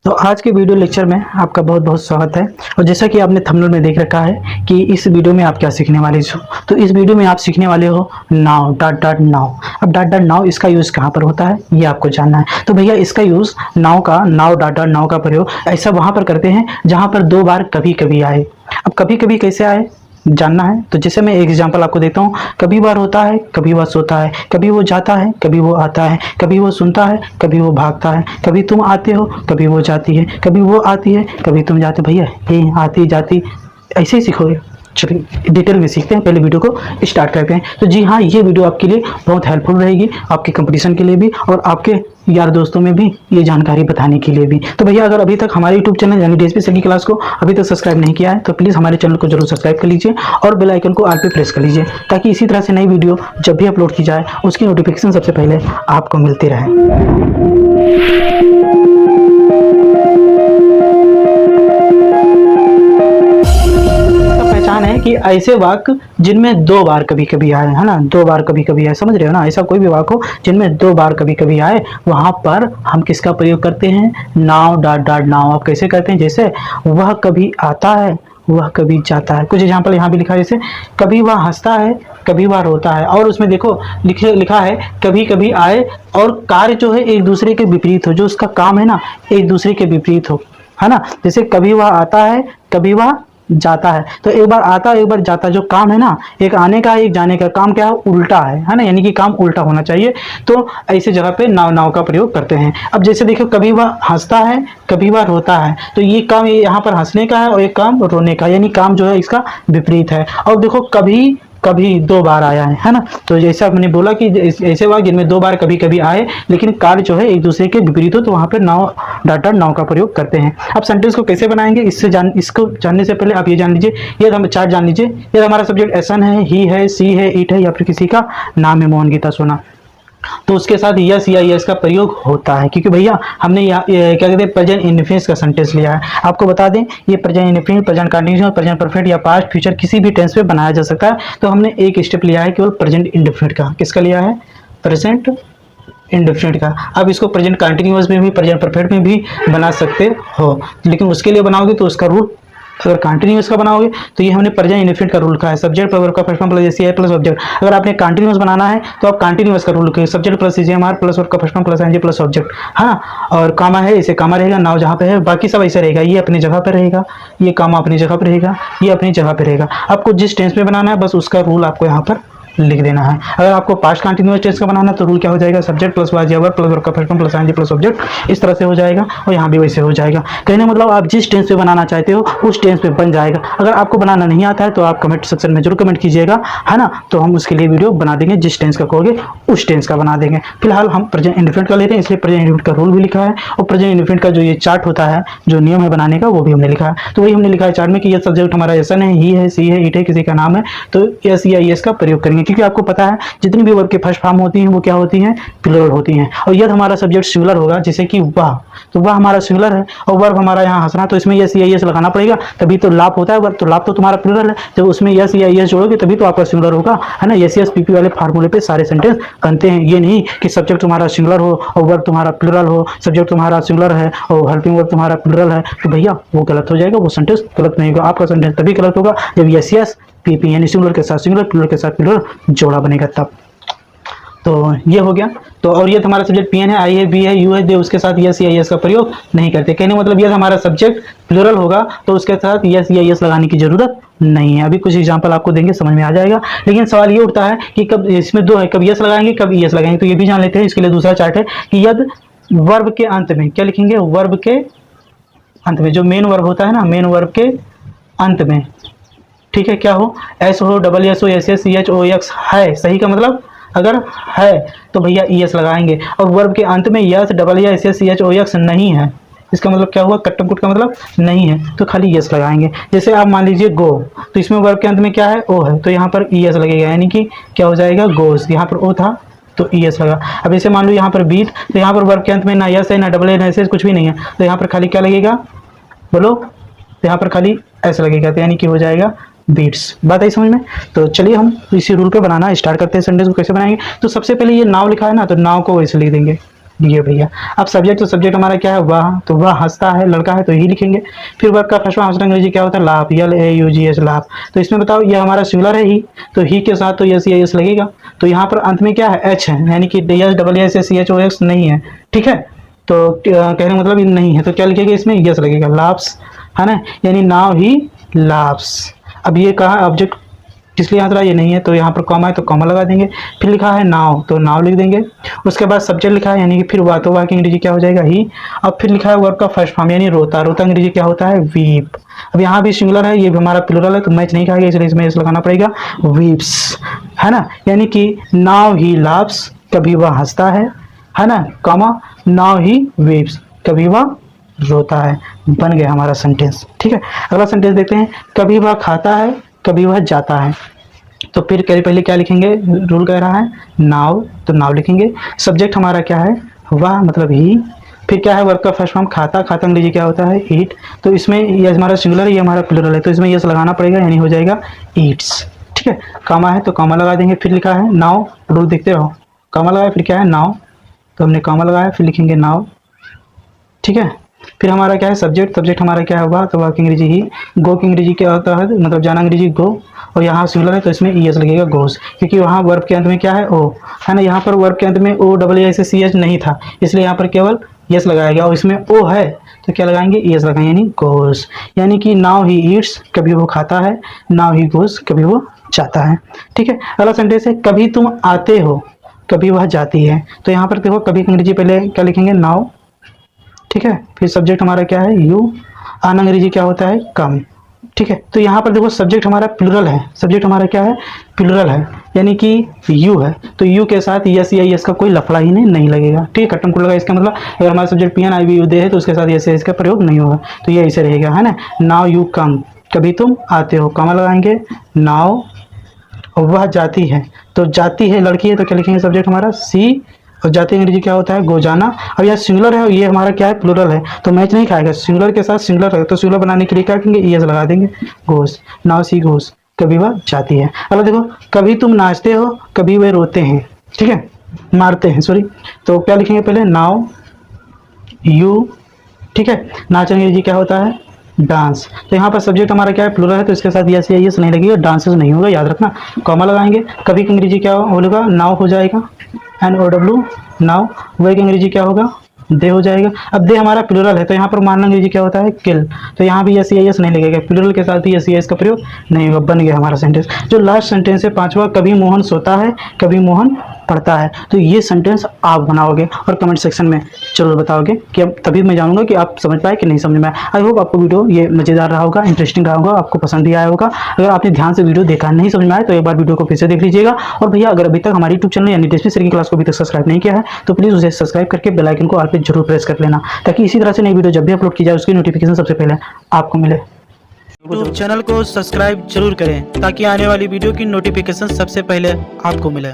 तो आज के वीडियो लेक्चर में आपका बहुत बहुत स्वागत है। और जैसा कि आपने थंबनेल में देख रखा है कि इस वीडियो में आप क्या सीखने वाले हो, तो इस वीडियो में आप सीखने वाले हो नाउ डॉट डॉट नाउ। अब डॉट डॉट नाउ इसका यूज़ कहाँ पर होता है ये आपको जानना है। तो भैया इसका use now dot dot now का प्रयोग ऐसा वहाँ पर करते हैं जहाँ पर दो बार कभी कभी आए। अब कभी कभी कैसे आए जानना है तो जैसे मैं एक एग्जांपल आपको देता हूँ। कभी बार होता है, कभी वह सोता है, कभी वो जाता है, कभी वो आता है, कभी वो सुनता है, कभी वो भागता है, कभी तुम आते हो, कभी वो जाती है, कभी वो आती है, कभी तुम जाते। भैया ये आती जाती ऐसे ही सीखोगे। चलिए डिटेल में सीखते हैं, पहले वीडियो को स्टार्ट करते हैं। तो जी हाँ, ये वीडियो आपके लिए बहुत हेल्पफुल रहेगी, आपके कंपटीशन के लिए भी और आपके यार दोस्तों में भी ये जानकारी बताने के लिए भी। तो भैया अगर अभी तक हमारे यूट्यूब चैनल यानी डीएसपी सर की क्लास को अभी तक सब्सक्राइब नहीं किया है तो प्लीज़ हमारे चैनल को जरूर सब्सक्राइब कर लीजिए और बेल आइकन को ऑल पे प्रेस कर लीजिए, ताकि इसी तरह से नई वीडियो जब भी अपलोड की जाए उसकी नोटिफिकेशन सबसे पहले आपको मिलती रहे। है कि ऐसे वाक्य जिनमें दो बार कभी कभी आए, है ना, दो बार कभी कभी आए, समझ रहे हो ना। ऐसा कोई भी वाक्य हो जिनमें दो बार कभी कभी आए, वहां पर हम किसका प्रयोग करते हैं? Now dot dot now. आप कैसे करते हैं? जैसे वह कभी आता है, वह कभी जाता है। कुछ एग्जाम्पल यहाँ भी लिखा है, जैसे कभी वह हंसता है, कभी वह रोता है। और उसमें देखो लिखा है कभी कभी आए और कार्य जो है एक दूसरे के विपरीत हो, जो उसका काम है ना एक दूसरे के विपरीत हो, है ना। जैसे कभी वह आता है, कभी वह जाता है। तो एक बार आता एक बार जाता, जो काम है ना एक आने का एक जाने का, काम क्या है? उल्टा है ना, यानी कि काम उल्टा होना चाहिए। तो ऐसे जगह पे नाव नाव का प्रयोग करते हैं। अब जैसे देखो कभी वह हंसता है, कभी वह रोता है, तो ये काम यहाँ पर हंसने का है और एक काम रोने का, यानी काम जो है इसका विपरीत है। और देखो कभी कभी दो बार आया है ना। तो जैसा मैंने बोला कि ऐसे वाक्य जिनमें दो बार कभी कभी आए लेकिन कार्य जो है एक दूसरे के विपरीत हो, तो वहां पे नाउ डॉट डॉट नाउ का प्रयोग करते हैं। अब सेंटेंस को कैसे बनाएंगे इसको जानने से पहले आप ये जान लीजिए, ये हम चार्ट जान लीजिए। ये हमारा सब्जेक्ट एसन है, ही है, सी है, इट है, या फिर किसी का नाम है मोहन गीता सोना, तो उसके साथ यस या यस का प्रयोग होता है। क्योंकि भैया हमने क्या कहते हैं प्रेजेंट इंडेफिनिट का सेंटेंस लिया है। आपको बता दें ये present indefinite, present continuous, present perfect या पास्ट फ्यूचर किसी भी टेंस पे बनाया जा सकता है। तो हमने एक स्टेप लिया है केवल प्रेजेंट इंडेफिनिट का। किसका लिया है? प्रेजेंट इंडेफिनिट का। अब इसको प्रेजेंट कंटीन्यूअस में भी प्रेजेंट परफेक्ट में भी बना सकते हो, लेकिन उसके लिए बनाओगे तो उसका रूल, अगर कंटिन्यूअस का बनाओगे तो ये हमने प्रेजेंट इंडेफिनिट का रूल का है, सब्जेक्ट प्लस का first form plus ACI plus object. अगर आपने कंटिन्यूअस बनाना है तो आप कंटिन्यूअस का रूल लिखिए, सब्जेक्ट प्लस सीजीएमआर प्लस वर्ब का first form plus NG plus object, हाँ। और कामा है, इसे कामा रहेगा, नाउ जहाँ पे है, बाकी सब ऐसे रहेगा। ये अपनी जगह पे रहेगा, ये कामा अपनी जगह पे रहेगा, ये अपनी जगह पे रहेगा। आपको जिस टेंस में बनाना है बस उसका रूल आपको यहाँ पर लिख देना है। अगर आपको पास्ट कंटिन्यूअस टेंस का बनाना है तो रूल क्या हो जाएगा? Subject plus was verb plus verb का first form plus NG plus object, इस तरह से हो जाएगा। और यहाँ भी वैसे हो जाएगा। कहने मतलब आप जिस टेंस पे बनाना चाहते हो उस टेंस पे बन जाएगा। अगर आपको बनाना नहीं आता है तो आप कमेंट सेक्शन में जरूर कमेंट कीजिएगा, है ना। तो हम उसके लिए वीडियो बना देंगे, जिस टेंस का कहोगे उस टेंस का बना देंगे। फिलहाल हम प्रेजेंट इंडेफिनिट का लेते हैं, इसलिए प्रेजेंट इंडेफिनिट का रूल भी लिखा है और प्रेजेंट इंडेफिनिट का जो ये चार्ट होता है, जो नियम है बनाने का, वो भी हमने लिखा है। तो वही हमने लिखा है चार्ट में कि यह सब्जेक्ट हमारा एसन है, ही है, सी है, इट है, किसी का नाम है, तो यस या यस का प्रयोग करेंगे। क्योंकि आपको पता है जितनी भी वर्ब के फर्स्ट फॉर्म होती हैं वो क्या होती हैं? प्लूरल होती हैं। और यदि हमारा सब्जेक्ट सिंगुलर होगा, जैसे कि वह, तो वह हमारा सिंगुलर है और वर्ब हमारा यहाँ हंसना, तो इसमें यस या यस लगाना पड़ेगा, तभी तो लाभ होता है वर्ब। तो लाभ तो तुम्हारा प्लूरल है, जब उसमें यस या यस जोड़ोगे तभी तो आपका सिंगुलर होगा, है ना। यस यस पीपी वाले फार्मूले पे सारे सेंटेंस बनते हैं। ये नहीं कि सब्जेक्ट तुम्हारा सिंगुलर हो और वर्ब तुम्हारा प्लूरल हो, सब्जेक्ट तुम्हारा सिंगुलर है और हेल्पिंग वर्ब तुम्हारा प्लूरल है, तो भैया वो गलत हो जाएगा, वो सेंटेंस गलत नहीं होगा। आपका सेंटेंस तभी गलत होगा जब यस यस पीपी यानी सिंगुलर के साथ सिंगुलर, प्लूरल के साथ प्लूरल जोड़ा बनेगा तब। तो ये हो गया। तो और ये हमारा सब्जेक्ट पीएन है, आई है, बी है, यू है, दे, उसके साथ यस या यस का प्रयोग नहीं करते। कहने मतलब ये हमारा सब्जेक्ट प्लूरल होगा तो उसके साथ यस या यस लगाने की जरूरत नहीं है। अभी कुछ एग्जांपल आपको देंगे, समझ में आ जाएगा। लेकिन सवाल ये उठता है कि कब इसमें दो है, कब यस लगाएंगे कब यस लगाएंगे। तो ये भी जान लेते हैं। इसके लिए दूसरा चार्ट है कि यदि वर्ब के अंत में क्या लिखेंगे? वर्ब के अंत में जो मेन वर्ब होता है ना, मेन वर्ब के अंत में, ठीक है, क्या हो? एस हो, डबल एस हो, S S C H O X है, सही का मतलब अगर है तो भैया एस लगाएंगे। और वर्ब के अंत में यस, डबल या S S C H O X नहीं है, इसका मतलब क्या हुआ? कट्टम कुट का मतलब नहीं है, तो खाली यस लगाएंगे। जैसे आप मान लीजिए गो, तो इसमें वर्ब के अंत में क्या है? ओ है, तो यहाँ पर यस लगेगा, यानी कि क्या हो जाएगा? गोस। यहाँ पर ओ था तो यस लगा। अब ऐसे मान लो यहाँ पर बीट, तो यहाँ पर वर्ब के अंत में ना यस है, ना डबल है, ना एस एस, कुछ भी नहीं है, तो यहाँ पर खाली क्या लगेगा बोलो? तो यहाँ पर खाली ऐसा लगेगा, तो यानी कि हो जाएगा बीट्स। बात आई समझ में? तो चलिए हम इसी रूल पे बनाना स्टार्ट करते हैं। सेंटेंस को कैसे बनाएंगे? तो सबसे पहले ये नाव लिखा है ना, तो नाव को वैसे लिख देंगे, ये भैया। अब सब्जेक्ट, तो सब्जेक्ट हमारा क्या है, वह, तो वह हंसता है, लड़का है तो ही लिखेंगे। फिर वर्ब का फर्स्ट फॉर्म हंसना अंग्रेजी क्या होता है, लाफ, LAUGH, लाफ। तो इसमें बताओ ये हमारा सिंगुलर है ही, तो ही के साथ तो यस या यस लगेगा। तो यहाँ पर अंत में क्या है, एच है, यानी कि यस डबल एस CHOX नहीं है, ठीक है। तो कहने का मतलब ये नहीं है, तो क्या लिखेगा इसमें, यस लगेगा, लाफ्स, है ना, यानी नाउ ही लाफ्स। अब ये कहा ऑब्जेक्ट किस लिए आता है, ये नहीं है, तो यहाँ पर कॉमा है तो कॉमा लगा देंगे। फिर लिखा है नाव, तो नाव लिख देंगे। उसके बाद सब्जेक्ट लिखा है, यानी कि फिर वाह, तो वाह की अंग्रेजी क्या हो जाएगा, ही। अब फिर लिखा है वर्ब का फर्स्ट फॉर्म, यानी रोता, रोता अंग्रेजी क्या होता है, वीप। अब यहाँ भी सिंगुलर है, ये भी हमारा प्लूरल है, तो मैच नहीं खाएगा, इसलिए इसमें इस लगाना पड़ेगा, वीप्स, है ना। यानी कि नाव ही लाफ्स, कभी वह हंसता है ना, कॉमा, नाव ही वीप्स, कभी वह रोता है। बन गया हमारा सेंटेंस, ठीक है। अगला सेंटेंस देखते हैं, कभी वह खाता है, कभी वह जाता है। तो फिर पहले क्या लिखेंगे, रूल कह रहा है नाव, तो नाव लिखेंगे। सब्जेक्ट हमारा क्या है, वह, मतलब ही। फिर क्या है, वर्ब का फर्स्ट फॉर्म खाता, खाता अंग्रेजी क्या होता है, ईट। तो इसमें ये हमारा सिंगुलर है, ये हमारा प्लूरल है, तो इसमें यस लगाना पड़ेगा, यानी हो जाएगा ईट्स, ठीक है। कामा है तो कामा लगा देंगे। फिर लिखा है नाव, रूल देखते रहो, कामा लगाया, फिर क्या है नाव, तो हमने कामा लगाया, फिर लिखेंगे नाव, ठीक है। फिर हमारा क्या है, सब्जेक्ट, सब्जेक्ट हमारा क्या होगा, तो वह की अंग्रेजी ही। गो की अंग्रेजी क्या होता है, मतलब जाना अंग्रेजी गो, और यहाँ सिंगुलर है तो इसमें ईएस लगेगा, गोस, क्योंकि वहाँ वर्ब के अंत में क्या है, ओ, है ना। यहाँ पर वर्ब के अंत में ओ डबल ए से CH नहीं था, इसलिए यहाँ पर केवल यस लगाएगा, और इसमें ओ है तो क्या लगाएंगे, ईएस लगाएंगे, यानी गोस। यानी कि नाउ ही ईट्स, कभी वो खाता है, नाउ ही गोस, कभी वो जाता है, ठीक है। अगला सेंटेंस है, कभी तुम आते हो, कभी वह जाती है। तो यहाँ पर देखो, कभी की अंग्रेजी पहले क्या लिखेंगे, नाउ, ठीक है। फिर सब्जेक्ट हमारा क्या है, यू, आन अंग्रेजी क्या होता है, कम, ठीक है। तो यहाँ पर देखो सब्जेक्ट हमारा प्लूरल है, सब्जेक्ट हमारा क्या है, प्लूरल है, यानी कि यू है, तो यू के साथ यस या यस का कोई लफड़ा ही नहीं लगेगा, ठीक है। कट्टम लगा, इसका मतलब अगर हमारा सब्जेक्ट PNIVU दे है तो उसके साथ यस या यस का प्रयोग नहीं होगा, तो ये ऐसे रहेगा, है ना। नाउ यू कम, कभी तुम आते हो, कॉमा लगाएंगे, नाउ, वह जाती है, तो जाती है लड़की है, तो क्या लिखेंगे, सब्जेक्ट हमारा सी, और जाती अंग्रेजी क्या होता है, गो, जाना। अब यह सिंगुलर है और ये हमारा क्या है, प्लूरल है, तो मैच नहीं खाएगा, सिंगुलर के साथ सिंगुलर है, तो सिंगुलर बनाने के लिए क्या करेंगे, ईएस लगा देंगे, गोस, नाउ सी गोस, कभी वह जाती है। अगर देखो, कभी तुम नाचते हो, कभी वे रोते हैं, ठीक है, मारते हैं, सॉरी। तो क्या लिखेंगे, पहले नाउ यू, ठीक है। नाच अंग्रेजी क्या होता है, डांस। तो यहाँ पर सब्जेक्ट हमारा क्या है, प्लूरल है, तो इसके साथ यस या यस नहीं लगेगा, डांसेस नहीं होगा, याद रखना। कॉमा लगाएंगे, कभी की अंग्रेजी क्या होगा, नाउ हो जाएगा, NOW, नाउ। वह की अंग्रेजी क्या होगा, दे हो जाएगा। अब दे हमारा प्लूरल है, तो यहाँ पर मानना अंग्रेजी क्या होता है, किल, तो यहाँ भी यस या यस नहीं लगेगा, प्लूरल के साथ भी यस या यस का प्रयोग नहीं होगा। बन गया हमारा सेंटेंस। जो लास्ट सेंटेंस है पांचवा, कभी मोहन सोता है, कभी मोहन पढ़ता है। तो ये सेंटेंस आप बनाओगे और कमेंट सेक्शन में जरूर बताओगे, कि अब तभी मैं जानूंगा कि आप समझ पाए कि नहीं समझ में आए। आई होप आपको वीडियो ये मजेदार रहा होगा, इंटरेस्टिंग रहा होगा, आपको पसंद भी आया होगा। अगर आपने ध्यान से वीडियो देखा, नहीं समझ में आए, तो एक बार वीडियो को फिर से देख लीजिएगा। और भैया अगर अभी तक हमारी यूट्यूब चैनल यानी टेस्टी सर की क्लास को अभी तक सब्सक्राइब नहीं किया है, तो प्लीज़ उसे सब्सक्राइब करके बेल आइकन को ऑल पे जरूर प्रेस कर लेना, ताकि इसी तरह से नई वीडियो जब भी अपलोड की जाए उसकी नोटिफिकेशन सबसे पहले आपको मिले। यूट्यूब चैनल को सब्सक्राइब जरूर करें, ताकि आने वाली वीडियो की नोटिफिकेशन सबसे पहले आपको मिले।